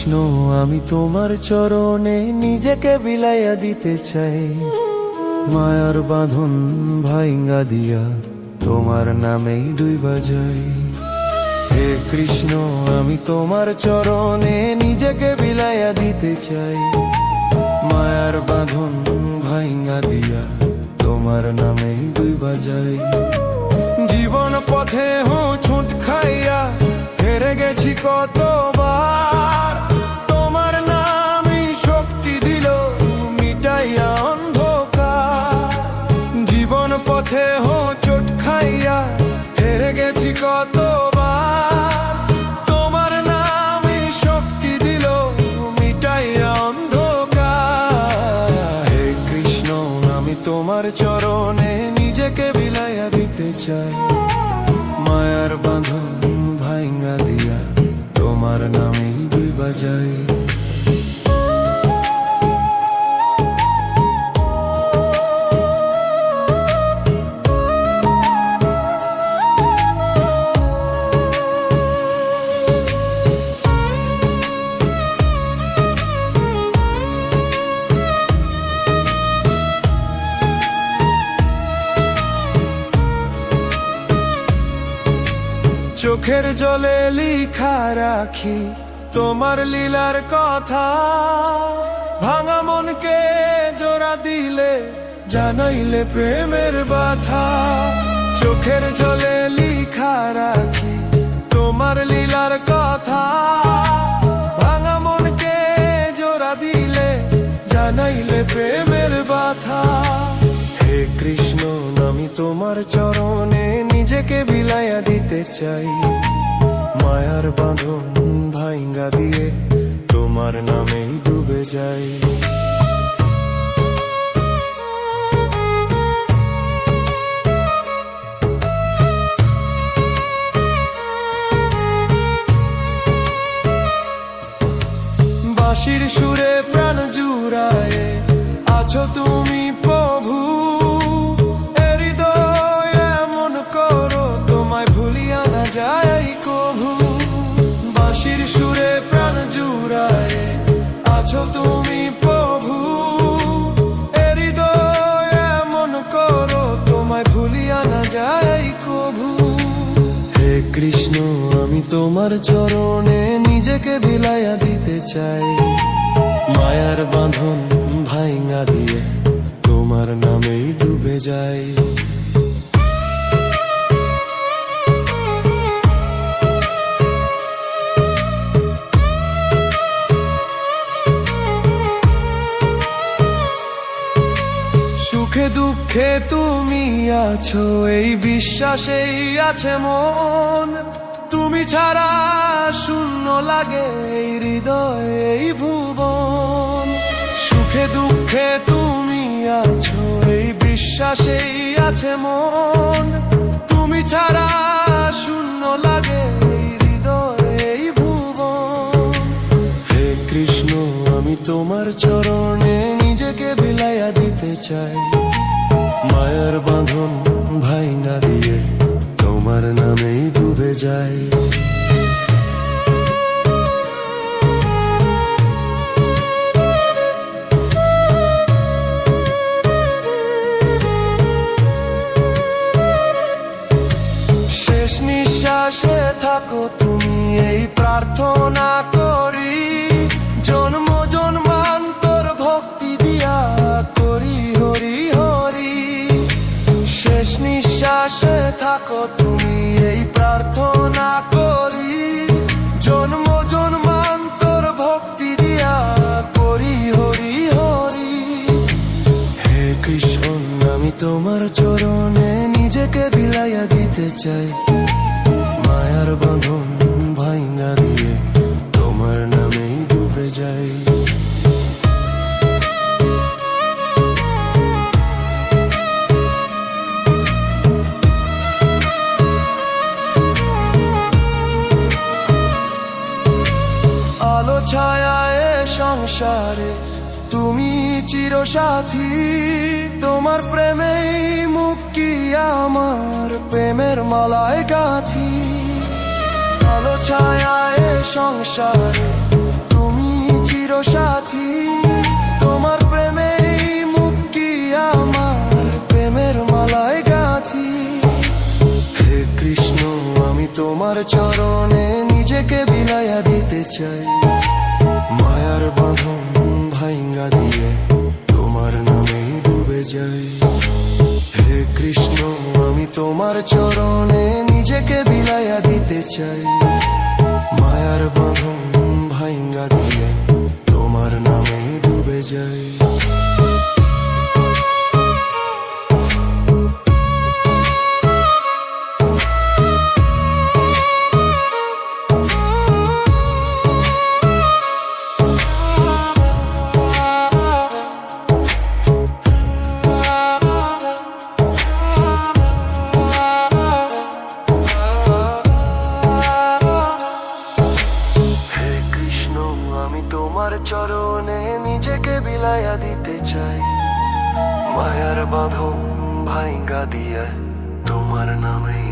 কৃষ্ণ আমি তোমার চরণে নিজেকে বিলাইয়া দিতে চাই, মায়ার বাঁধন ভাইঙ্গা দিয়া তোমার নামেই ডুইবা যাই। হে কৃষ্ণ আমি তোমার চরণে নিজেকে বিলাইয়া দিতে চাই, মায়ার বাঁধন ভাইঙ্গা দিয়া তোমার নামেই ডুইবা যাই। জীবন পথে ছুট খাইয়া হেরে গেছি কতবার, তোমার নামই শক্তি দিল মিটাইয়া অন্ধকার। জীবন পথে চোট খাইয়া হেরে গেছি কতবার, তোমার নামই শক্তি দিল মিটাইয়া অন্ধকার। হে কৃষ্ণ আমি তোমার চরণে নিজেকে বিলাইয়া দিতে চাই, মায়ার বাঁধন ভাইঙ্গা দিয়া তোমার নামেই ডুইবা যাই। চোখের জলে লিখা রাখি তোমার লীলার কথা, ভাঙা মনকে জোড়া দিলে জানাইলে প্রেমের ব্যথা। চোখের জলে লিখা রাখি তোমার লীলার কথা, ভাঙা মনকে জোড়া দিলে জানাইলে প্রেমের ব্যথা। হে কৃষ্ণ আমি তোমার চরণে নিজেকে বিলাইয়া দিতে চাই, মায়ার বাঁধন ভাইঙ্গা দিয়ে তোমার নামেই ডুবে যাই। বাঁশির সুরে প্রাণ জুড়ায় আছো তুমি প্রভু, হৃদয় এমন করো তোমায় ভুলিয়া না যাই কভু। বাঁশির সুরে প্রাণ জুড়ায় আছো তুমি প্রভু, হৃদয় এমন করো তোমায় ভুলিয়া না যাই কভু। হে কৃষ্ণ আমি তোমার চরণে নিজেকে বিলাইয়া দিতে চাই, মায়ার বাঁধন ভাইঙ্গা দিয়ে তোমার নামেই ডুবে যাই। সুখে দুঃখে তুমি আছো এই বিশ্বাসেই আছে মন, তুমি ছাড়া শূন্য লাগে এই হৃদয় এই ভুবন। সুখে দুঃখে তুমি আছো এই বিশ্বাসেই আছে মন, তুমি ছাড়া শূন্য লাগে এই হৃদয় এই ভুবন। হে কৃষ্ণ আমি তোমার চরণে নিজেকে বিলাইয়া দিতে চাই, মায়ার বাঁধন ভাইঙ্গা দিয়ে তোমার নামেই ডুবে যাই। শেষ নিঃশ্বাসে থাকো তুমি এই প্রার্থনা করি, জন্ম জন্মান্তর ভক্তি দিয়া করি হরি হরি। শেষ নিঃশ্বাসে থাকো তুমি এই প্রার্থনা করি, জন্ম জন্মান্তর ভক্তি দিয়া করি হরি হরি। হে কৃষ্ণ আমি তোমার চরণে নিজেকে বিলাইয়া দিতে চাই, মায়ার বাঁধন ভাইঙ্গা দিয়ে তোমার নামেই ডুবে যাই। আলো ছায়ায় সংসারে তুমি চিরসাথী, তোমার প্রেমেই মুক্তি আমার প্রেমের মালায় গাথি। আলো ছায়ায় সংসারে তুমি চিরসাথী, তোমার প্রেমেই মুক্তি আমার প্রেমের মালায় গাঁথি। হে কৃষ্ণ, আমি তোমার চরণে নিজেকে বিলাইয়া দিতে চাই, মায়ার বাঁধন ভাইঙ্গা দিয়ে তোমার নামেই ডুবে যাই। হে কৃষ্ণ, আমি তোমার চরণে নিজেকে বিলাইয়া দিতে চাই, মায়ার বাঁধন ভাইঙ্গা দিয়ে তোমার নামেই ডুবে যাই। আমি তোমার চরণে নিজেকে বিলাইয়া দিতে চাই, মায়ার বাঁধন ভাইঙ্গা দিয়া তোমার নামেই